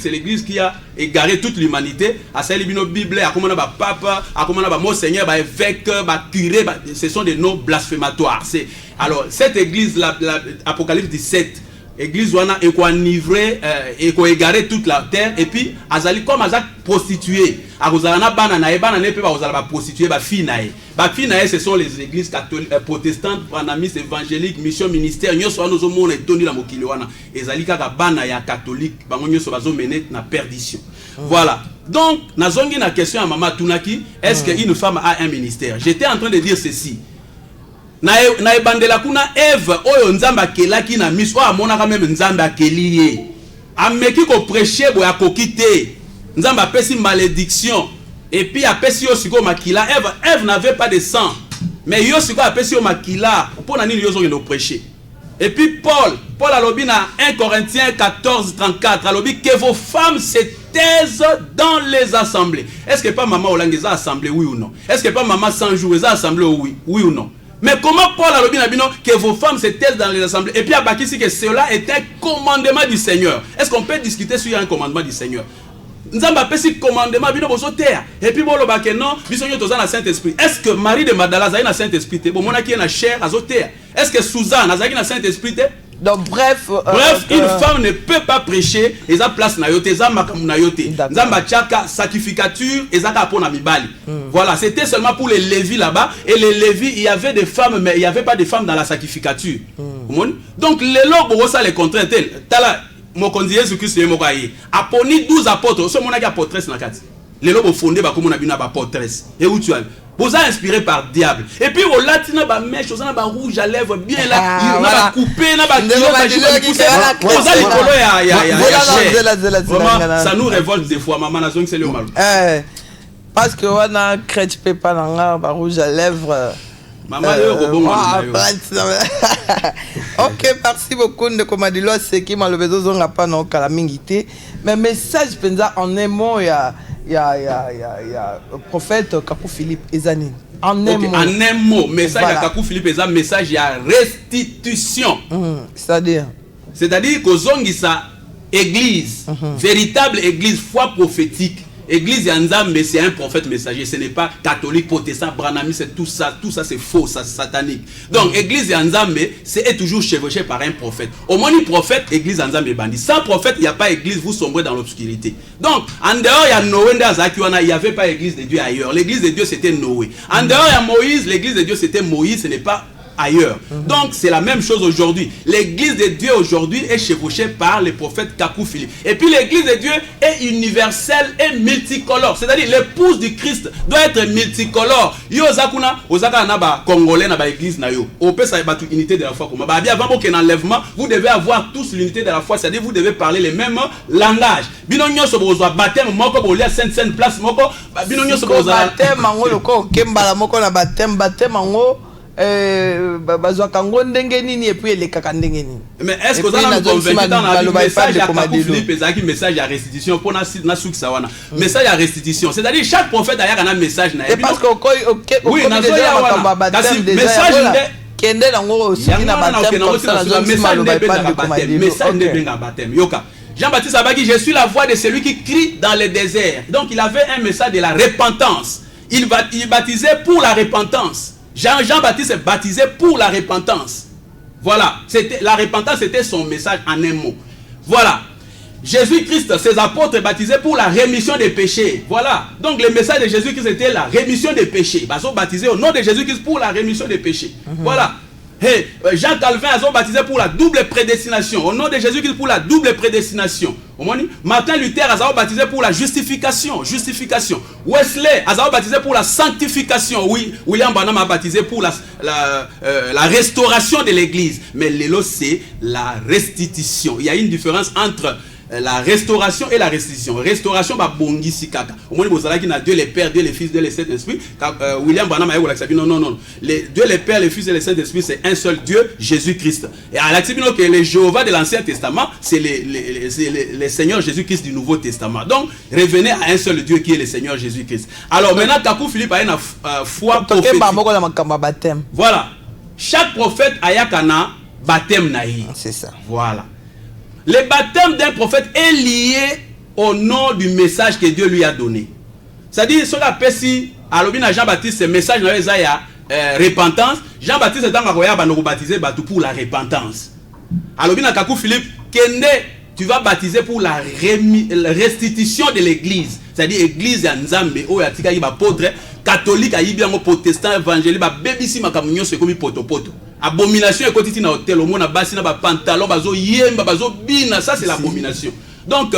C'est l'église qui a égaré toute l'humanité. À celle Bible, à comment on a papa, à comment on a monseigneur, évêque, curé, ce sont des noms blasphématoires. Alors cette église, l'Apocalypse 17, église où on a enivré et égaré toute la terre, et puis azali comme azak prostituée. À Rosalana banana et banana peut pas prostituée, ba finae. Ba finae, ce sont les églises catholiques, protestantes, branamis, évangéliques, mission ministère. Nous sommes nos hommes et toni la mokiliwana. Ezali kaka bana ya catholique, ba nous sommes bazo mené na perdition. Voilà. Donc, nazongi na question à Mama Tunaki, est-ce qu'une femme a un ministère? J'étais en train de dire ceci. Na ebandela kuna Eve oyo nzamba kelaki na miso amonaka même nzamba keliye ameki ko prêcher boya kokite nzamba pesi malédiction et puis apesi yo siko makila. Eve n'avait pas de sang mais yo siko apesi yo makila pour nani yo zo no prêcher. Et puis Paul alobi na 1 Corinthiens 14:34 alobi que vos femmes se taisent dans les assemblées. Est-ce que pas maman olangeza assemblée oui ou non? Est-ce que pas maman 100 jours eza assemblée oui ou non? Mais comment Paul a dit que vos femmes se taisent dans les assemblées? Et puis à Bakissi que cela est un commandement du Seigneur. Est-ce qu'on peut discuter sur un commandement du Seigneur? Nous avons un commandement bino bozo terre. Et puis bolo ba que non, bisonyo toza na Saint-Esprit. Est-ce que Marie de Magdala a na Saint-Esprit? Bon mona qui est na chair azo terre. Est-ce que Suzanne a na Saint-Esprit? Donc bref, une femme ne peut pas prêcher et ça place na yote, ça makamu na yote. Nzamba tchaka sacrificature et ça kapona mibali. Voilà, c'était seulement pour les Lévis là-bas et les Lévis, il y avait des femmes mais il n'y avait pas de femmes dans la sacrificature. Donc les lobos ça les contraintes. Tala mon conseiller Jésus-Christ est mokaye. Aponi 12 apôtres, ce monaki apôtresse na kati. Les lobos fondés ba comme on a bina ba apôtresse. Et où tu as vous êtes inspiré par diable. Et puis au latin ba mèche, aux ba rouge à lèvres bien là, il va couper na ba ça nous révolte des fois maman nazong c'est le mal. Parce que on a crête pas dans ba rouge à lèvres. Maman ok, merci beaucoup de Komadilo, c'est qui m'a le besoin n'a pas non calamité. Mais message penza en un mot il y a prophète Kakou Philippe Ezani. En un mot, message à Kakou Philippe Ezani, message il y a restitution. C'est-à-dire que Zongisa église, véritable église, foi prophétique. Église Yanzambe, c'est un prophète messager, ce n'est pas catholique, protestant, branami, c'est tout ça c'est faux, ça satanique. Donc, Église Yanzambe, c'est toujours chevauché par un prophète. Au moins, prophète, Église Yanzambe bandit. Sans prophète, il n'y a pas église, vous sombrez dans l'obscurité. Donc, en dehors, il y a Noé, il n'y avait pas église de Dieu ailleurs. L'église de Dieu, c'était Noé. En dehors, il y a Moïse, l'église de Dieu, c'était Moïse, ce n'est pas ailleurs. Donc c'est la même chose aujourd'hui. L'église de Dieu aujourd'hui est chevauchée par le prophète Kakou Philippe. Et puis l'église de Dieu est universelle et multicolore. C'est-à-dire l'épouse du Christ doit être multicolore. Yo zakuna ozaka na ba congolais na ba église na yo. On peut ça battre unité de la foi comme ba bien avant que l'enlèvement, vous devez avoir tous l'unité de la foi, c'est-à-dire vous devez parler les mêmes langages. Bino nyonso bozwa baptême moko bolia sainte place moko bino nyonso bozwa baptême ngo loko kembala moko na baptême ngo mais est-ce que vous avez convaincu dans le message à Kakou Philippe ezaki message à restitution pour na soukisa wana message à restitution, c'est-à-dire chaque prophète a un message na parce que oui na déjà message kende nango aussi na message de benga baptême yoka Jean-Baptiste Abaki, je suis la voix de celui qui crie dans le désert. Donc il avait un message de la repentance. Il baptisait pour la repentance. Jean-Baptiste est baptisé pour la repentance. Voilà. La repentance, c'était son message en un mot. Voilà. Jésus-Christ, ses apôtres baptisés pour la rémission des péchés. Voilà. Donc le message de Jésus-Christ était la rémission des péchés. Ils sont baptisés au nom de Jésus-Christ pour la rémission des péchés. Voilà. Hey, Jean Calvin a baptisé pour la double prédestination. Au nom de Jésus-Christ pour la double prédestination. Martin Luther a baptisé pour la justification. Wesley a baptisé pour la sanctification. Oui, William Branham a baptisé pour la restauration de l'église. Mais l'élo c'est la restitution. Il y a une différence entre la restauration et la restitution. Restauration ba bongi sikaka. Au moins bozala qui na Dieu le Père, Dieu le Fils, Dieu le Saint-Esprit. William Branham a dit non. Dieu le Père, le Fils et le Saint-Esprit, c'est un seul Dieu, Jésus-Christ. Et à l'acception que les Jéhovah de l'Ancien Testament, c'est les Seigneurs Jésus-Christ du Nouveau Testament. Donc revenez à un seul Dieu qui est le Seigneur Jésus-Christ. Alors maintenant Kakou Philippe a une foi prophétique. Voilà. Chaque prophète a yakana baptême naï. C'est ça. Voilà. Le baptême d'un prophète est lié au nom du message que Dieu lui a donné. C'est-à-dire, ce qu'on si à Jean-Baptiste, ce message dans les repentance, Jean-Baptiste est en baptiser pour la repentance. Alors, Kakou Philippe, Kende, tu vas baptiser pour la restitution de l'église. C'est-à-dire, l'église de Nzambe, où il y a apôtre, catholique, il y a protestant, évangélique, bébisi, makamunyo, c'est comme poto. Abomination, et quand tu es dans l'hôtel, au monde, il y a pantalon, bazo yemba, bazo bina, ça c'est l'abomination. Donc,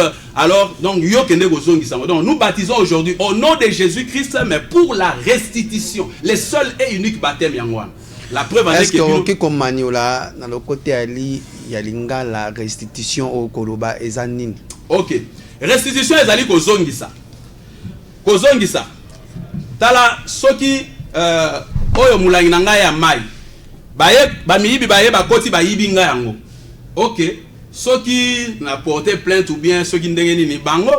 donc nous baptisons aujourd'hui au nom de Jésus-Christ, mais pour la restitution. Le seul et unique baptême Yangwan. La preuve en est que comme Maniola, dans le côté Ali, il y a la restitution au Koloba et Zanine. Ok. Restitution est allée Kozongisa. Kozongisa. Tala soki oyo mulangi nanga ya mai. Ba miyibi baye ba koti ba yibi nga yango. Ok. Ceux qui n'a porté plainte ou bien ceux qui n'ont pas bango,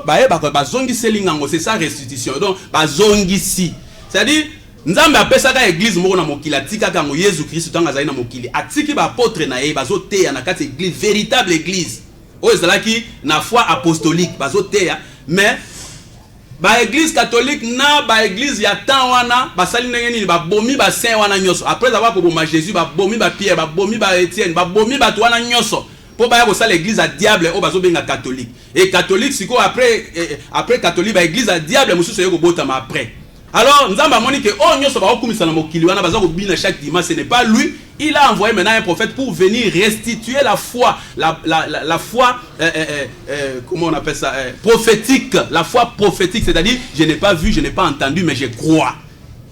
ba zongi selingango, c'est ça restitution. Donc ba zongi si. C'est-à-dire nzambe apesa ka église moko na mokili atika ka mo Yesu Christ tanga zali na mokili. Atiki ba apôtre na ye bazo teya na kati église, véritable église. O ezalaki na foi apostolique bazo teya, mais ba église catholique na ba église ya temps wana basali ndenge nini ba bomi ba saint wana nyoso. Après avoir koboma Jésus ba bomi ba Pierre, ba bomi ba Étienne, ba bomi ba wana nyoso. Pour que l'église à diable au bazo benga catholique et catholique siko après catholique ba église à diable mususu yeko botama après. Alors nzamba moni que oh nyoso ba okumisa na mokili wana bazo bina chaque dimanche, ce n'est pas lui, il a envoyé maintenant un prophète pour venir restituer la foi la foi comment on appelle ça prophétique, la foi prophétique, c'est-à-dire je n'ai pas vu, je n'ai pas entendu mais je crois.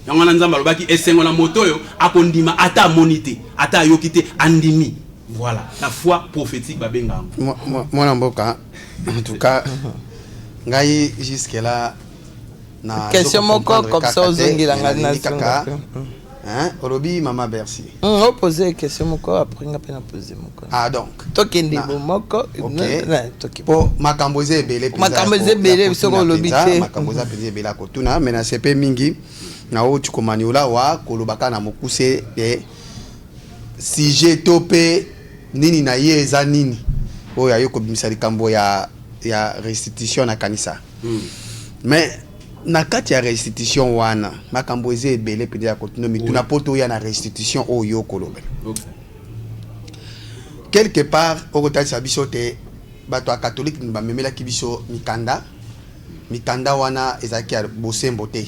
Yangana nzamba lobaki esengo na moto yo akondima ata monité ata yokite andimi. Voilà, la foi prophétique babenga. Moi Namboka, en tout cas, ngai jusque là na question moko comme ça aux kaka. Hein, Orobi Mama Bercy. On pose question moko après on a poser moko. Ah donc. Tokendi moko. OK. Po makamboze belé. Makamboze belé soko lobi te. Makamboza belé bela kotuna mais na CP mingi na o tukomaniola wa kolobaka na mokuse de si j'ai topé nini na ye eza nini oyo ayoko bimisa likambo ya restitution na kanisa mais na kati ya restitution wana makambo eze ebele pede ya kotuno mituna poto ya na restitution oyo kolobe quelque part okotalisa biso te bato ya catholique ni bamemelaki biso mikanda wana ezalaki ya bosembo te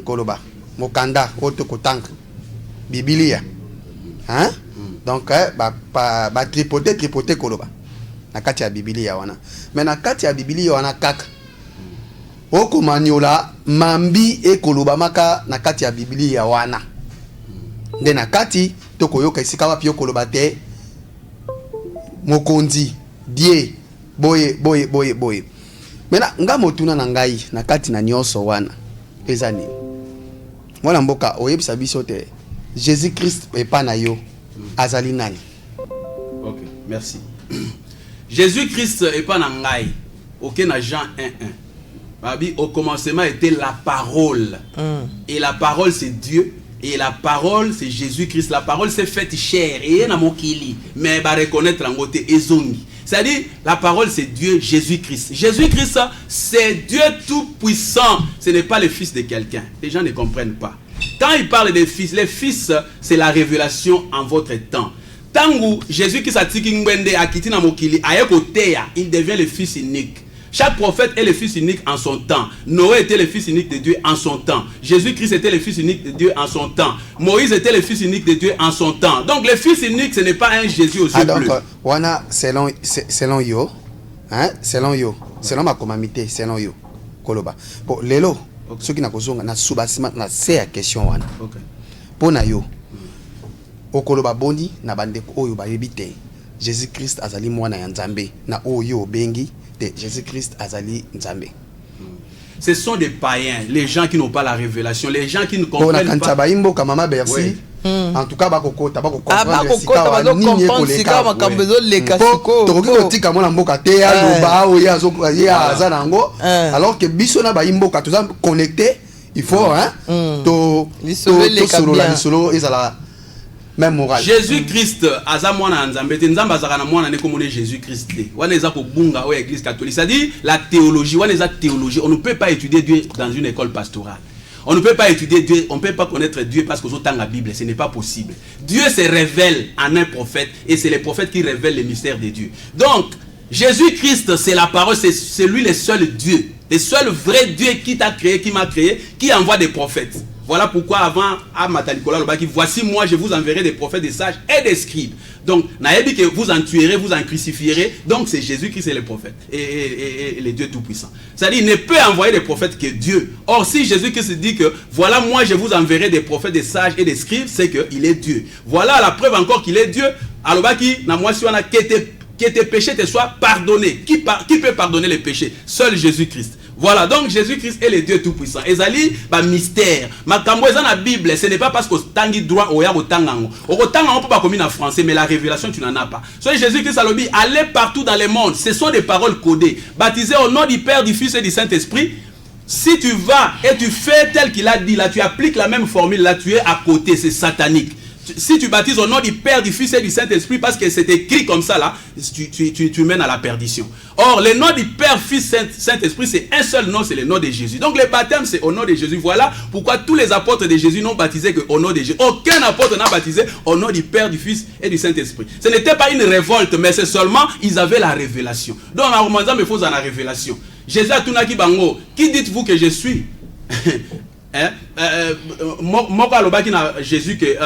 koloba mokanda oyo tokotanga bibilia hein? Donc ba tripoter koloba na kati ya bibilia wana mais na kati ya bibilia wana kaka okomaniola mambi e koloba maka na kati ya bibilia wana nde na kati tokoyoka esika wapi koloba te mokonzi die boye mena nga motuna na ngai na kati na nyonso wana eza nini mwana mboka oyebisa biso te Jésus Christ epa na yo azali nani. Ok, merci. Jésus-Christ est pas nangai. Ok, na Jean 1:1. Babi, au commencement était la parole. Et la parole c'est Dieu. Et la parole c'est Jésus-Christ. La parole c'est faite chair. Et na mokili. Mais ba reconnaître en côté ezongi. C'est-à-dire, la parole c'est Dieu, Jésus-Christ. Jésus-Christ c'est Dieu tout-puissant. Ce n'est pas le fils de quelqu'un. Les gens ne comprennent pas. Quand il parle des fils, les fils, c'est la révélation en votre temps. Tangu Jésus-Christ a tiki ngwende akitina mokili ayekoteya, il devient le fils unique. Chaque prophète est le fils unique en son temps. Noé était le fils unique de Dieu en son temps. Jésus-Christ était le fils unique de Dieu en son temps. Moïse était le fils unique de Dieu en son temps. Donc le fils unique, ce n'est pas un Jésus aux yeux bleus. Donc, wana selon yo, hein, selon ma communauté, selon yo, koloba. Pour lelo, ceux qui na kozonga na subasima na c'est la question wana. OK. Pour na yo, okoloba boni na bandeko oyo ba yebite. Jésus-Christ azali mwana ya Nzambe na oyo bengi de Jésus-Christ azali Nzambe. Ce sont des païens, les gens qui n'ont pas la révélation, les gens qui ne comprennent pas. Quand baimbo Mama Bercy, oui. En tout cas bakokota comprendre sika makambezo leka siko. Toko tika mona mboka te ya loba o ya zoko ya azanango. Alors que biso na baimbo ka toza connecté, il faut hein to solo la solo ezala même moral. Jésus-Christ aza mwana nzambe te nzambe azaka na mwana ne komone Jésus-Christ te. Wana eza ko bunga o église catholique. C'est-à-dire la théologie, wana eza théologie. On ne peut pas étudier Dieu dans une école pastorale. On ne peut pas étudier Dieu, on ne peut pas connaître Dieu parce que nous avons la Bible, ce n'est pas possible. Dieu se révèle en un prophète et c'est les prophètes qui révèlent les mystères de Dieu. Donc, Jésus-Christ, c'est la parole, c'est lui le seul Dieu. Le seul vrai Dieu qui t'a créé, qui m'a créé, qui envoie des prophètes. Voilà pourquoi avant, à Matalikola, voici moi, je vous enverrai des prophètes, des sages et des scribes. Donc, naïbi que vous en tuerez, vous en crucifierez. Donc, c'est Jésus-Christ et les prophètes. Et les dieux tout-puissants. C'est-à-dire, il ne peut envoyer des prophètes que Dieu. Or, si Jésus-Christ dit que, voilà, moi, je vous enverrai des prophètes, des sages et des scribes, c'est qu'il est Dieu. Voilà la preuve encore qu'il est Dieu. Alors, na moi, si on a que tes péchés te soient pardonnés. Qui peut pardonner les péchés? Seul Jésus-Christ. Voilà, donc Jésus-Christ est le Dieu tout-puissant. Ezali, mystère. Makambo eza na Bible, ce n'est pas parce que tangi droit oya otangango. Otangango peut pas commis en français, mais la révélation tu n'en as pas. Soit Jésus-Christ a dit, allez partout dans le monde. Ce sont des paroles codées. Baptisés au nom du Père, du Fils et du Saint-Esprit. Si tu vas et tu fais tel qu'il a dit, là tu appliques la même formule, là tu es à côté, c'est satanique. Si tu baptises au nom du Père, du Fils et du Saint-Esprit, parce que c'est écrit comme ça là, tu mènes à la perdition. Or, le nom du Père, Fils, Saint-Esprit, c'est un seul nom, c'est le nom de Jésus. Donc, le baptême, c'est au nom de Jésus. Voilà pourquoi tous les apôtres de Jésus n'ont baptisé qu'au nom de Jésus. Aucun apôtre n'a baptisé au nom du Père, du Fils et du Saint-Esprit. Ce n'était pas une révolte, mais c'est seulement, ils avaient la révélation. Donc, en romanzant, il faut la révélation. Jésus a tout naki bango. Qui dites-vous que je suis? Moko alobaki na Jésus que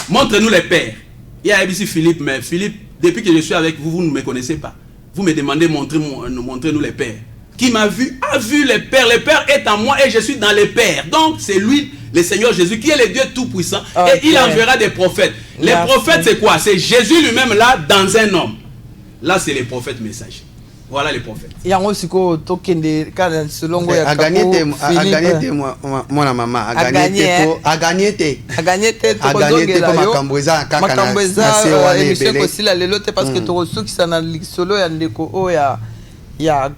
montre-nous les pères. Il y a ici Philippe, mais Philippe, depuis que je suis avec vous, vous ne me connaissez pas. Vous me demandez montrez-nous les pères. Qui m'a vu a vu les pères. Le Père est en moi et je suis dans les pères. Donc c'est lui, le Seigneur Jésus, qui est le Dieu tout-puissant. Okay. Et il enverra des prophètes. Les prophètes, c'est quoi? C'est Jésus lui-même là, dans un homme. Là, c'est les prophètes messagers. Voilà les prophètes. Il y a aussi que a gagné moi maman a gagné parce que to qui ça na solo ya ndeko o ya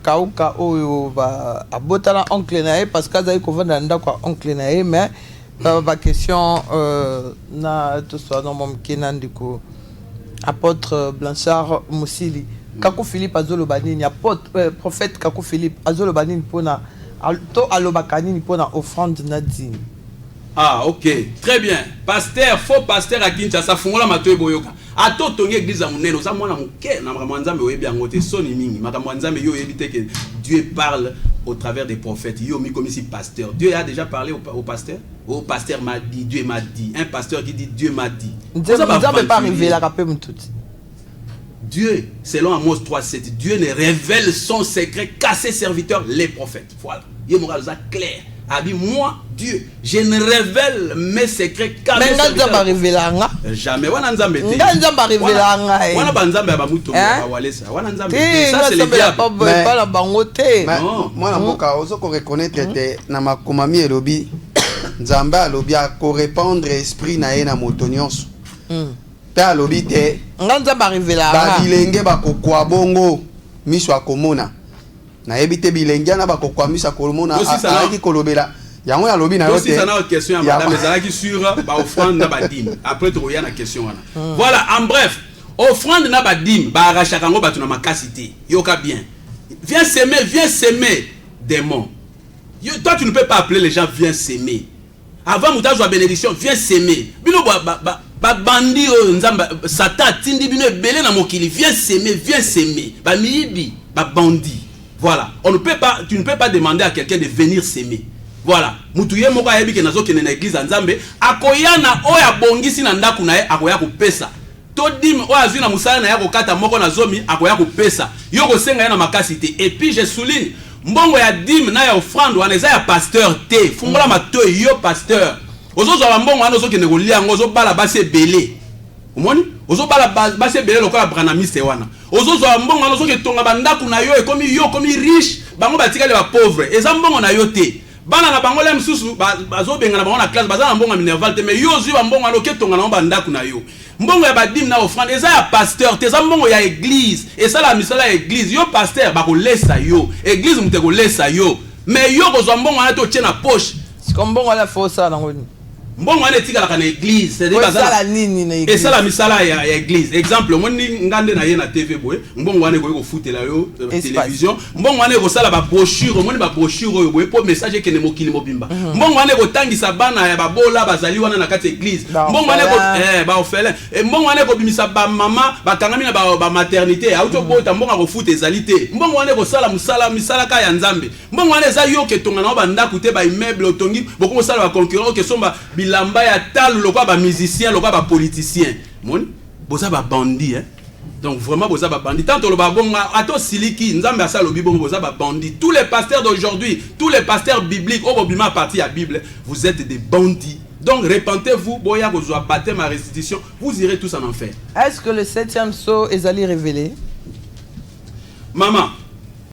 kauka o ba abotala oncle na parce que azali ko vanda ndako oncle na mais ba question na to soit non mom kinandiko apôtre Blanchard Musili Kakou Philippe Azolo Banini, apôtre prophète Kakou Philippe Azolo Banini pona to alobakanini pona offrande nadine. Ah ok, très bien. Pasteur, faux pasteur à Kinshasa fungola matoe boyoka. Ato tongi église à moneno, ça mona muke na mwanzambe oyebi angote soni mingi. Makamwanzambe yo yebite que Dieu parle au travers des prophètes. Yo mi comme ici pasteur. Dieu a déjà parlé au pasteur. Au pasteur m'a dit, Dieu m'a dit. Un pasteur qui dit Dieu m'a dit. Dieu ne peut pas révéler la rapé tout. Dieu, selon Amos 3:7, Dieu ne révèle son secret qu'à ses serviteurs, les prophètes. Voilà. Il est moral clair. A dit, moi, Dieu, je ne révèle mes secrets qu'à mes serviteurs. Jamais. Ça, c'est le diable. Moi, je reconnaître na makomami elobi Nzambe alobi a correspondre esprit na ye na moto nyonso. Ta alobi te nganza ba revela ba bilenge ba kokwa bongo miso akomona na ebite bilenge na ba kokwa miso akomona aki kolobela yango ya lobi na yo te. C'est ça une question ya madame ezalaki sur ba offrande na ba dîme. Après to ya na question wana. Voilà, en bref, offrande na ba dîme ba arachaka ngo batu na makasi te. Yoka bien. Viens s'aimer démon. Toi tu ne peux pas appeler les gens viens s'aimer. Avant moutazo a bénédiction, viens s'aimer. Bino ba bandi nzamba satan tindi bino belé na mokili, viens s'aimer. Ba miyibi, ba bandi. Voilà, tu ne peux pas demander à quelqu'un de venir s'aimer. Voilà, mutuye moko ayebi ke nazo kene na église nzambe, akoyana oya bongisi na ndaku na ye akoya ko pesa. To dim oya zina musala na ya ko kata moko na zomi akoya ko pesa. Yo ko senga ya na makasi te. Et puis je souligne mbongo ya dim na ya offrande wana eza ya pasteur te. Fungola matoy yo pasteur. Ozo zo mbongo wana ozo kene ko lia ngozo bala base belé. Omoni? Ozo bala base belé lokola branamiste wana. Ozo zo mbongo wana ozo ke tonga bandaku na yo komi riche, bango batika le ba pauvre. Eza mbongo na yo te. Bana na bango lem susu bazo benga na bango na classe bazana mbongo minerval te mais yo zwi ba mbongo alo ke tonga na bandaku na yo. Mbongo ya badim na offrande eza ya pasteur te za mbongo ya église et ça la misala ya église yo pasteur ba ko lesa yo église mute ko lesa yo mais yo ko zo mbongo na to tie na poche c'est comme mbongo la fosa na ngoni mbongo wana etikala kana église c'est-à-dire bazala nini na église et ça la misala ya église exemple moi ngande na ye na TV boye mbongo wana ko foutela yo télévision mbongo wana ko sala ba brochure moi ba brochure oyo boye pour message ke ne mokili mobimba mbongo wana ko tangisa bana ya babola bazali wana na kati église mbongo wana ko ba ofele et mbongo wana ko bimisa ba mama ba kangami na ba maternité auto bota mbongo ko foute ezalité mbongo wana ko sala musala misala ka ya nzambe mbongo wana eza yo ke tonga na ba ndako te ba immeuble otongi boko sala ba concurrent ke somba bilamba ya tal lokwa ba musicien lokwa ba politicien mon boza ba bandit hein donc vraiment boza ba bandit tant le ba bonga ato siliki nzambe asa lobi bongo boza ba bandit tous les pasteurs d'aujourd'hui tous les pasteurs bibliques au bobima partie à Bible vous êtes des bandits donc repentez-vous boya kozwa baptême à restitution vous irez tous en enfer. Est-ce que le 7e sceau est allé révéler maman